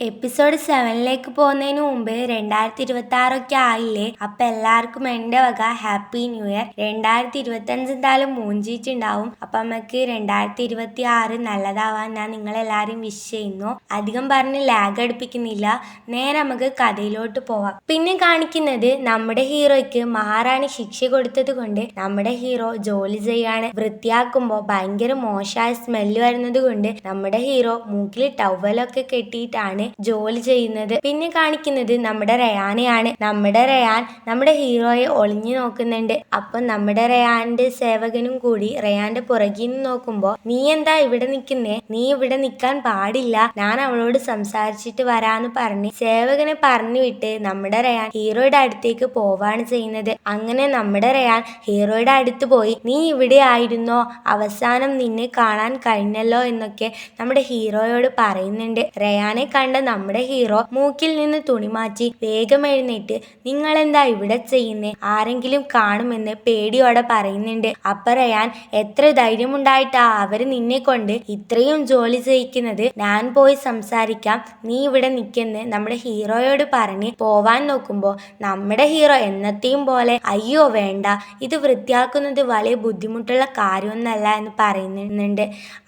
Episode 7ലേക്ക് പോകുന്നതിന് മുമ്പ് 2026 ആയില്ലേ. അപ്പം എല്ലാവർക്കും എൻ്റെ വക ഹാപ്പി ന്യൂ ഇയർ. 2025 എന്തായാലും മൂഞ്ചിയിട്ടുണ്ടാവും. അപ്പം നമുക്ക് 2026 നല്ലതാവാൻ ഞാൻ നിങ്ങളെല്ലാവരും വിഷ് ചെയ്യുന്നു. അധികം പറഞ്ഞ് ലാഗ് അടുപ്പിക്കുന്നില്ല, നേരെ നമുക്ക് കഥയിലോട്ട് പോവാം. പിന്നെ കാണിക്കുന്നത് നമ്മുടെ ഹീറോയ്ക്ക് മഹാറാണി ശിക്ഷ കൊടുത്തത് കൊണ്ട് നമ്മുടെ ഹീറോ ജോലി ചെയ്യാണ്. വൃത്തിയാക്കുമ്പോൾ ഭയങ്കര മോശമായ സ്മെല്ല് വരുന്നത് കൊണ്ട് നമ്മുടെ ഹീറോ മൂക്കിൽ ടവലൊക്കെ കെട്ടിയിട്ടാണ് ജോലി ചെയ്യുന്നത്. പിന്നെ കാണിക്കുന്നത് നമ്മുടെ റയാനെയാണ്. നമ്മുടെ റയാൻ നമ്മുടെ ഹീറോയെ ഒളിഞ്ഞു നോക്കുന്നുണ്ട്. അപ്പൊ നമ്മുടെ റയാന്റെ സേവകനും കൂടി റയാന്റെ പുറകിൽ നിന്ന് നോക്കുമ്പോ, നീ എന്താ ഇവിടെ നിൽക്കുന്നേ, നീ ഇവിടെ നിൽക്കാൻ പാടില്ല, ഞാൻ അവളോട് സംസാരിച്ചിട്ട് വരാന്ന് പറഞ്ഞ് സേവകനെ പറഞ്ഞു വിട്ട് നമ്മുടെ റയാൻ ഹീറോയുടെ അടുത്തേക്ക് പോവാണ് ചെയ്യുന്നത്. അങ്ങനെ നമ്മുടെ റയാൻ ഹീറോയുടെ അടുത്ത് പോയി, നീ ഇവിടെ ആയിരുന്നോ, അവസാനം നിന്നെ കാണാൻ കഴിഞ്ഞല്ലോ എന്നൊക്കെ നമ്മുടെ ഹീറോയോട് പറയുന്നുണ്ട്. റയാനെ കണ്ട നമ്മുടെ ഹീറോ മൂക്കിൽ നിന്ന് തുണി മാറ്റി വേഗം എഴുന്നേറ്റ്, നിങ്ങളെന്താ ഇവിടെ ചെയ്യുന്നേ, ആരെങ്കിലും കാണുമെന്ന് പേടിയോടെ പറയുന്നുണ്ട്. അപ്പൊ റയാൻ, എത്ര ധൈര്യമുണ്ടായിട്ടാ അവര് നിന്നെ കൊണ്ട് ഇത്രയും ജോലി ചെയ്യിക്കുന്നത്, ഞാൻ പോയി സംസാരിക്കാം, നീ ഇവിടെ നിൽക്കെന്ന് നമ്മുടെ ഹീറോയോട് പറഞ്ഞ് പോവാൻ നോക്കുമ്പോ നമ്മുടെ ഹീറോ എന്നത്തെയും പോലെ, അയ്യോ വേണ്ട, ഇത് വൃത്തിയാക്കുന്നത് വലിയ ബുദ്ധിമുട്ടുള്ള കാര്യമൊന്നല്ല എന്ന് പറയുന്നുണ്ട്.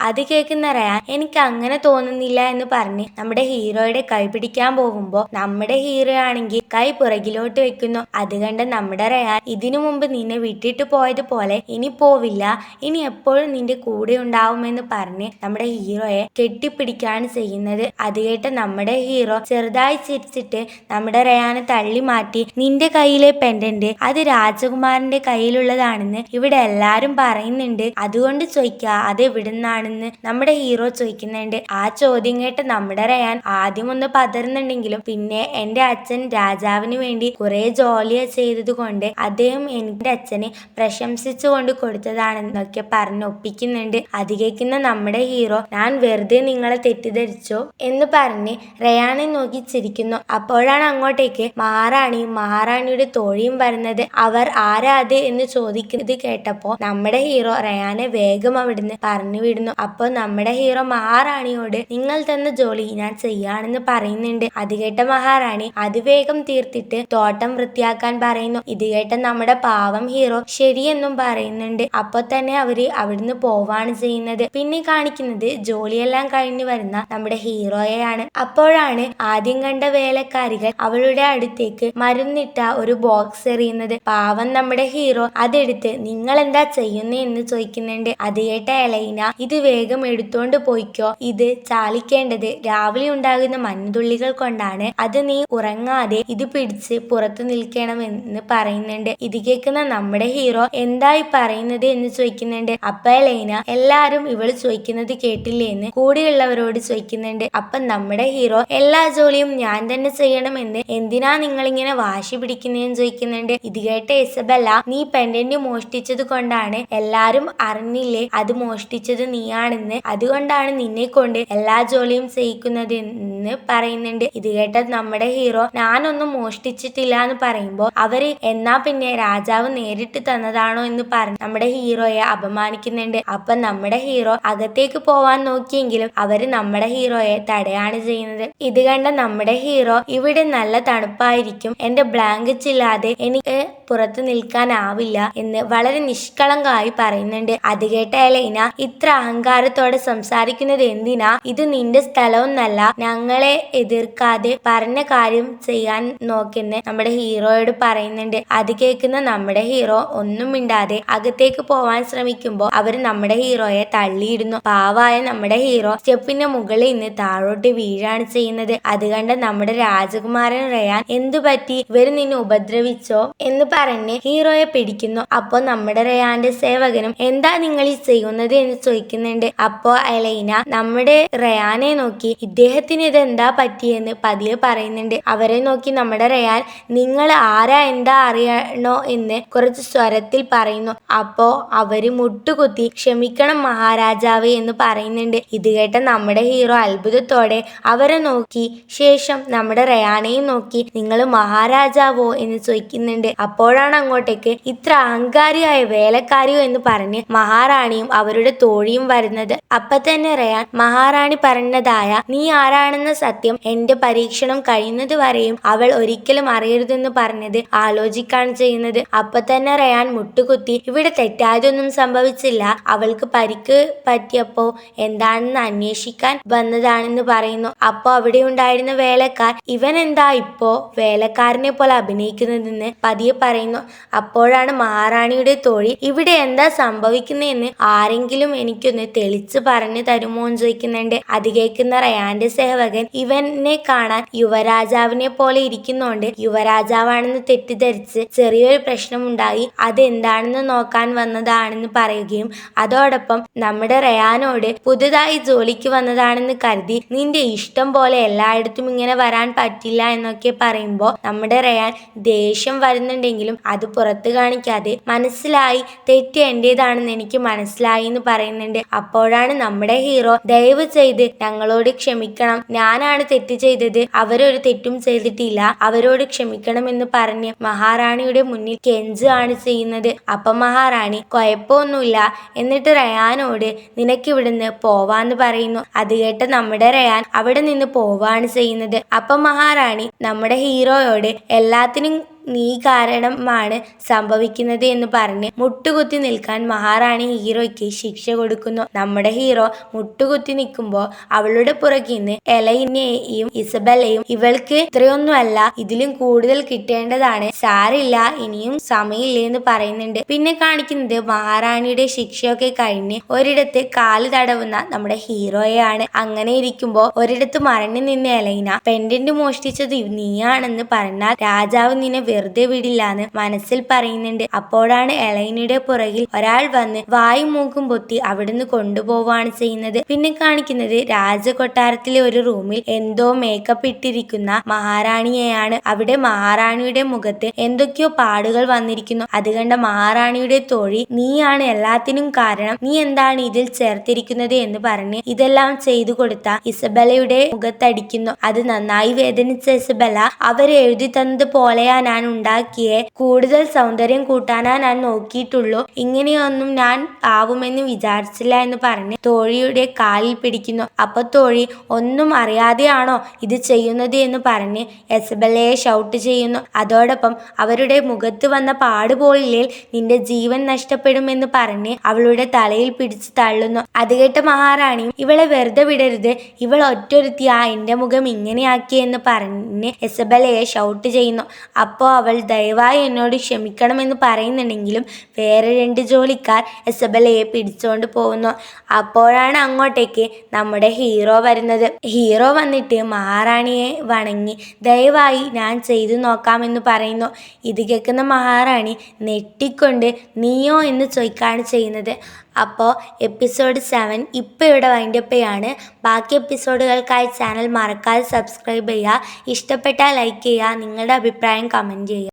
അത് കേൾക്കുന്ന റയാൻ, എനിക്ക് അങ്ങനെ തോന്നുന്നില്ല എന്ന് പറഞ്ഞ് നമ്മുടെ ഹീറോയുടെ കൈ പിടിക്കാൻ പോകുമ്പോ നമ്മുടെ ഹീറോ ആണെങ്കിൽ കൈ പുറകിലോട്ട് വെക്കുന്നു. അത് കണ്ട് നമ്മുടെ റയാൻ, ഇതിനു മുമ്പ് നിന്നെ വിട്ടിട്ട് പോയതുപോലെ ഇനി പോവില്ല, ഇനി എപ്പോഴും നിന്റെ കൂടെ ഉണ്ടാവുമെന്ന് പറഞ്ഞ് നമ്മുടെ ഹീറോയെ കെട്ടിപ്പിടിക്കാണ് ചെയ്യുന്നത്. അത് കേട്ട് നമ്മുടെ ഹീറോ ചെറുതായി ചിരിച്ചിട്ട് നമ്മുടെ റയാനെ തള്ളി മാറ്റി, നിന്റെ കയ്യിലെ പെൻഡന്റ് അത് രാജകുമാരന്റെ കയ്യിലുള്ളതാണെന്ന് ഇവിടെ എല്ലാരും പറയുന്നുണ്ട്, അതുകൊണ്ട് ചോദിക്ക അത് എവിടുന്നാണെന്ന് നമ്മുടെ ഹീറോ ചോദിക്കുന്നുണ്ട്. ആ ചോദ്യം കേട്ട് നമ്മുടെ റയാൻ ആദ്യം ഒന്ന് പതറുന്നുണ്ടെങ്കിലും പിന്നെ എന്റെ അച്ഛൻ രാജാവിന് വേണ്ടി കുറെ ജോലി ചെയ്തത് കൊണ്ട് അദ്ദേഹം എന്റെ അച്ഛനെ പ്രശംസിച്ചു കൊണ്ട് കൊടുത്തതാണെന്നൊക്കെ പറഞ്ഞ് ഒപ്പിക്കുന്നുണ്ട്. അത് കേൾക്കുന്ന നമ്മുടെ ഹീറോ, ഞാൻ വെറുതെ നിങ്ങളെ തെറ്റിദ്ധരിച്ചോ എന്ന് പറഞ്ഞ് റയാനെ നോക്കി ചിരിക്കുന്നു. അപ്പോഴാണ് അങ്ങോട്ടേക്ക് മഹാറാണിയും മഹാറാണിയുടെ തോഴിയും വരുന്നത്. അവർ ആരാത് എന്ന് ചോദിക്കുന്നത് കേട്ടപ്പോ നമ്മുടെ ഹീറോ റയാനെ വേഗം അവിടുന്ന് പറഞ്ഞു വിടുന്നു. അപ്പോൾ നമ്മുടെ ഹീറോ മഹാറാണിയോട്, നിങ്ങൾ തന്ന ജോലി ഞാൻ ചെയ്യാണെന്ന് പറയുന്നുണ്ട്. അത് കേട്ട മഹാറാണി അത് വേഗം തീർത്തിട്ട് തോട്ടം വൃത്തിയാക്കാൻ പറയുന്നു. ഇത് കേട്ട നമ്മുടെ പാവം ഹീറോ ശരിയെന്നും പറയുന്നുണ്ട്. അപ്പൊ തന്നെ അവര് അവിടുന്ന് പോവാണ് ചെയ്യുന്നത്. പിന്നെ കാണിക്കുന്നത് ജോലിയെല്ലാം കഴിഞ്ഞു വരുന്ന നമ്മുടെ ഹീറോയെയാണ്. അപ്പോഴാണ് ആദ്യം കണ്ട വേലക്കാരികൾ അവളുടെ അടുത്തേക്ക് മരുന്നിട്ട ഒരു ബോക്സ് എറിയുന്നത്. പാവം നമ്മുടെ ഹീറോ അതെടുത്ത്, നിങ്ങൾ എന്താ ചെയ്യുന്നേ എന്ന് ചോദിക്കുന്നുണ്ട്. അത് കേട്ട എലൈന, ഇത് വേഗം എടുത്തോണ്ട് പോയിക്കോ, ഇത് ചാലിക്കേണ്ടത് രാവിലെ ഉണ്ടാകുന്ന മഞ്ഞുതുള്ളികൾ കൊണ്ടാണ്, അത് നീ ഉറങ്ങാതെ ഇത് പിടിച്ച് പുറത്തു നിൽക്കണമെന്ന് പറയുന്നുണ്ട്. ഇത് കേൾക്കുന്ന നമ്മുടെ ഹീറോ, എന്തായി പറയുന്നത് എന്ന് ചോദിക്കുന്നുണ്ട്. അപ്പ എലൈന, എല്ലാരും ഇവള് ചോദിക്കുന്നത് കേട്ടില്ലേ എന്ന് കൂടെയുള്ളവരോട് ചോദിക്കുന്നുണ്ട്. അപ്പം നമ്മുടെ ഹീറോ, എല്ലാ ജോലിയും ഞാൻ തന്നെ ചെയ്യണമെന്ന് എന്തിനാ നിങ്ങളിങ്ങനെ വാശി പിടിക്കുന്നതെന്ന് ചോദിക്കുന്നുണ്ട്. ഇത് കേട്ട ഇസബെല്ല, നീ പെൻഡന്റ് മോഷ്ടിച്ചത് കൊണ്ടാണ് എല്ലാരും അറിഞ്ഞില്ലേ അത് മോഷ്ടിച്ചത് നീയാണെന്ന്, അതുകൊണ്ടാണ് നിന്നെ കൊണ്ട് എല്ലാ ജോലിയും ചെയ്യിക്കുന്നത് എന്ന് പറയുന്നുണ്ട്. ഇത് കേട്ട നമ്മുടെ ഹീറോ, ഞാനൊന്നും മോഷ്ടിച്ചിട്ടില്ല എന്ന് പറയുമ്പോ അവര്, എന്നാ പിന്നെ രാജാവ് നേരിട്ട് തന്നതാണോ എന്ന് പറഞ്ഞ് നമ്മുടെ ഹീറോയെ അപമാനിക്കുന്നുണ്ട്. അപ്പൊ നമ്മുടെ ഹീറോ അകത്തേക്ക് പോവാൻ നോക്കിയെങ്കിലും അവര് നമ്മുടെ ഹീറോയെ തടയാണ് ചെയ്യുന്നത്. ഇത് കണ്ട നമ്മുടെ ഹീറോ, ഇവിടെ നല്ല തണുപ്പായിരിക്കും, എന്റെ ബ്ലാങ്കറ്റ് ഇല്ലാതെ എനിക്ക് പുറത്തു നിൽക്കാനാവില്ല എന്ന് വളരെ നിഷ്കളങ്കമായി പറയുന്നുണ്ട്. അത് കേട്ട എലൈന, ഇത്ര അഹങ്കാരത്തോടെ സംസാരിക്കുന്നത് എന്തിനാ, ഇത് നിന്റെ സ്ഥലമൊന്നല്ല, ഞങ്ങളെ എതിർക്കാതെ പറഞ്ഞ കാര്യം ചെയ്യാൻ നോക്കെന്ന് നമ്മുടെ ഹീറോയോട് പറയുന്നുണ്ട്. അത് കേൾക്കുന്ന നമ്മുടെ ഹീറോ ഒന്നും മിണ്ടാതെ അകത്തേക്ക് പോവാൻ ശ്രമിക്കുമ്പോ അവര് നമ്മുടെ ഹീറോയെ തള്ളിയിടുന്നു. പാവായ നമ്മുടെ ഹീറോ സ്റ്റെപ്പിന്റെ മുകളിൽ നിന്ന് താഴോട്ട് വീഴാണ് ചെയ്യുന്നത്. അത് കണ്ട നമ്മുടെ രാജകുമാരൻ റയാൻ, എന്തു പറ്റി, ഇവര് നിന്നെ ഉപദ്രവിച്ചോ എന്ന് പറഞ്ഞ് ഹീറോയെ പിടിക്കുന്നു. അപ്പൊ നമ്മുടെ റയാന്റെ സേവകനും, എന്താ നിങ്ങൾ ഈ ചെയ്യുന്നത് എന്ന് ചോദിക്കുന്നുണ്ട്. അപ്പോ എലൈന നമ്മുടെ റയാനെ നോക്കി, ഇദ്ദേഹത്തിന് ഇതെന്താ പറ്റിയെന്ന് പതിയെ പറയുന്നുണ്ട്. അവരെ നോക്കി നമ്മുടെ റയാൻ, നിങ്ങൾ ആരാ എന്താ അറിയണോ എന്ന് കുറച്ച് സ്വരത്തിൽ പറയുന്നു. അപ്പോ അവര് മുട്ടുകുത്തി, ക്ഷമിക്കണം മഹാരാജാവ് എന്ന് പറയുന്നുണ്ട്. ഇത് കേട്ട നമ്മുടെ ഹീറോ അത്ഭുതത്തോടെ അവരെ നോക്കി ശേഷം നമ്മുടെ റയാനെയും നോക്കി, നിങ്ങൾ മഹാരാജാവോ എന്ന് ചോദിക്കുന്നുണ്ട്. അപ്പോഴാണ് അങ്ങോട്ടേക്ക് ഇത്ര അഹങ്കാരിയായ വേലക്കാരിയോ എന്ന് പറഞ്ഞ് മഹാറാണിയും അവരുടെ തോഴിയും വരുന്നത്. അപ്പൊ തന്നെ റയാൻ മഹാറാണി പറഞ്ഞതായ നീ ആരാണെന്ന് എന്താണെന്ന സത്യം എന്റെ പരീക്ഷണം കഴിയുന്നത് വരെയും അവൾ ഒരിക്കലും അറിയരുതെന്ന് പറഞ്ഞത് ആലോചിക്കാണ് ചെയ്യുന്നത്. അപ്പൊ തന്നെ റയാൻ മുട്ടുകുത്തി, ഇവിടെ തെറ്റായതൊന്നും സംഭവിച്ചില്ല, അവൾക്ക് പരിക്ക് പറ്റിയപ്പോ എന്താണെന്ന് അന്വേഷിക്കാൻ വന്നതാണെന്ന് പറയുന്നു. അപ്പൊ അവിടെ ഉണ്ടായിരുന്ന വേലക്കാർ ഇവൻ എന്താ ഇപ്പോ വേലക്കാരനെ പോലെ അഭിനയിക്കുന്നതെന്ന് പതിയെ പറയുന്നു. അപ്പോഴാണ് മഹാറാണിയുടെ തോഴി ഇവിടെ എന്താ സംഭവിക്കുന്നതെന്ന് ആരെങ്കിലും എനിക്കൊന്ന് തെളിച്ചു പറഞ്ഞു തരുമോ എന്ന് ചോദിക്കുന്നുണ്ട്. അത് കേൾക്കുന്ന റയാന്റെ സേവകൻ ഇവനെ കാണാൻ യുവരാജാവിനെ പോലെ ഇരിക്കുന്നോണ്ട് യുവരാജാവാണെന്ന് തെറ്റിദ്ധരിച്ച് ചെറിയൊരു പ്രശ്നമുണ്ടായി, അതെന്താണെന്ന് നോക്കാൻ വന്നതാണെന്ന് പറയുകയും അതോടൊപ്പം നമ്മുടെ റയാനോട് പുതുതായി ജോലിക്ക് വന്നതാണെന്ന് കരുതി നിന്റെ ഇഷ്ടം പോലെ എല്ലായിടത്തും ഇങ്ങനെ വരാൻ പറ്റില്ല എന്നൊക്കെ പറയുമ്പോ നമ്മുടെ റയാൻ ദേഷ്യം വരുന്നുണ്ടെങ്കിലും അത് പുറത്ത് കാണിക്കാതെ മനസ്സിലായി, തെറ്റ് എന്റേതാണെന്ന് എനിക്ക് മനസ്സിലായി എന്ന് പറയുന്നുണ്ട്. അപ്പോഴാണ് നമ്മുടെ ഹീറോ ദയവ് ചെയ്ത് ഞങ്ങളോട് ക്ഷമിക്കണം, ഞാനാണ് തെറ്റ് ചെയ്തത്, അവരൊരു തെറ്റും ചെയ്തിട്ടില്ല, അവരോട് ക്ഷമിക്കണം എന്ന് പറഞ്ഞ് മഹാറാണിയുടെ മുന്നിൽ കെഞ്ചുകയാണ് ചെയ്യുന്നത്. അപ്പൊ മഹാറാണി കുഴപ്പമൊന്നുമില്ല എന്നിട്ട് റയാനോട് നിനക്കിവിടുന്ന് പോവാന്ന് പറയുന്നു. അത് കേട്ട് നമ്മുടെ റയാൻ അവിടെ നിന്ന് പോവാണ് ചെയ്യുന്നത്. അപ്പൊ മഹാറാണി നമ്മുടെ ഹീറോയോട് എല്ലാത്തിനും നീ കാരണമാണ് സംഭവിക്കുന്നത് എന്ന് പറഞ്ഞ് മുട്ടുകുത്തി നിൽക്കാൻ മഹാറാണി ഹീറോയ്ക്ക് ശിക്ഷ കൊടുക്കുന്നു. നമ്മുടെ ഹീറോ മുട്ടുകുത്തി നിൽക്കുമ്പോൾ അവളുടെ പുറകിൽ നിന്ന് എലൈനയെയും ഇസബെല്ലയും ഇവൾക്ക് ഇത്രയൊന്നുമല്ല, ഇതിലും കൂടുതൽ കിട്ടേണ്ടതാണ്, സാരില്ല, ഇനിയും സമയമില്ലേ എന്ന് പറയുന്നുണ്ട്. പിന്നെ കാണിക്കുന്നത് മഹാറാണിയുടെ ശിക്ഷയൊക്കെ കഴിഞ്ഞ് ഒരിടത്ത് കാല് തടവുന്ന നമ്മുടെ ഹീറോയെയാണ്. അങ്ങനെ ഇരിക്കുമ്പോൾ ഒരിടത്ത് മറഞ്ഞു നിന്ന എലൈന പെൻഡന്റ് മോഷ്ടിച്ചത് നീയാണെന്ന് പറഞ്ഞാൽ രാജാവ് നിന്നെ വെറുതെ വിടില്ലാന്ന് മനസ്സിൽ പറയുന്നുണ്ട്. അപ്പോഴാണ് എലൈനയുടെ പുറകിൽ ഒരാൾ വന്ന് വായും മൂക്കും പൊത്തി അവിടുന്ന് കൊണ്ടുപോവാണ് ചെയ്യുന്നത്. പിന്നെ കാണിക്കുന്നത് രാജകൊട്ടാരത്തിലെ ഒരു റൂമിൽ എന്തോ മേക്കപ്പ് ഇട്ടിരിക്കുന്ന മഹാറാണിയെയാണ്. അവിടെ മഹാറാണിയുടെ മുഖത്ത് എന്തൊക്കെയോ പാടുകൾ വന്നിരിക്കുന്നു. അത് കണ്ട മഹാറാണിയുടെ തോഴി നീയാണ് എല്ലാത്തിനും കാരണം, നീ എന്താണ് ഇതിൽ ചേർത്തിരിക്കുന്നത് എന്ന് പറഞ്ഞ് ഇതെല്ലാം ചെയ്തു കൊടുത്ത ഇസബെല്ലയുടെ മുഖത്തടിക്കുന്നു. അത് നന്നായി വേദനിച്ച ഇസബെല്ല അവരെ എഴുതി തന്നത് പോലെയാ ഞാൻ ഉണ്ടാക്കിയേ, കൂടുതൽ സൗന്ദര്യം കൂട്ടാനാ ഞാൻ നോക്കിയിട്ടുള്ളൂ, ഇങ്ങനെയൊന്നും ഞാൻ ആവുമെന്ന് വിചാരിച്ചില്ല എന്ന് പറഞ്ഞ് തോഴിയുടെ കാലിൽ പിടിക്കുന്നു. അപ്പൊ തോഴി ഒന്നും അറിയാതെയാണോ ഇത് ചെയ്യുന്നത് എന്ന് പറഞ്ഞ് ഇസബെല്ലയെ ഷൗട്ട് ചെയ്യുന്നു. അതോടൊപ്പം അവരുടെ മുഖത്ത് വന്ന പാടുപോലില്ലേ നിന്റെ ജീവൻ നഷ്ടപ്പെടുമെന്ന് പറഞ്ഞ് അവളുടെ തലയിൽ പിടിച്ച് തള്ളുന്നു. അത് കേട്ട മഹാറാണിയും ഇവളെ വെറുതെ വിടരുത്, ഇവൾ ഒറ്റൊരുത്തിയാ എന്റെ മുഖം ഇങ്ങനെയാക്കിയെന്ന് പറഞ്ഞ് ഇസബെല്ലയെ ഷൗട്ട് ചെയ്യുന്നു. അപ്പോൾ അവൾ ദയവായി എന്നോട് ക്ഷമിക്കണമെന്ന് പറയുന്നുണ്ടെങ്കിലും വേറെ 2 ജോലിക്കാർ ഇസബെല്ലയെ പിടിച്ചുകൊണ്ട് പോകുന്നു. അപ്പോഴാണ് അങ്ങോട്ടേക്ക് നമ്മുടെ ഹീറോ വരുന്നത്. ഹീറോ വന്നിട്ട് മഹാറാണിയെ വണങ്ങി ദയവായി ഞാൻ ചെയ്തു നോക്കാമെന്ന് പറയുന്നു. ഇത് കേൾക്കുന്ന മഹാറാണി നെട്ടിക്കൊണ്ട് നീയോ എന്ന് ചോദിക്കുകയാണ് ചെയ്യുന്നത്. അപ്പോൾ എപ്പിസോഡ് 7 ഇപ്പോൾ ഇവിടെ വൈൻഡപ്പ് ചെയ്യാണ്. ബാക്കി എപ്പിസോഡുകൾക്കായി ചാനൽ മറക്കാതെ സബ്സ്ക്രൈബ് ചെയ്യുക. ഇഷ്ടപ്പെട്ടാൽ ലൈക്ക് ചെയ്യുക, നിങ്ങളുടെ അഭിപ്രായം കമൻറ്റ് ചെയ്യുക.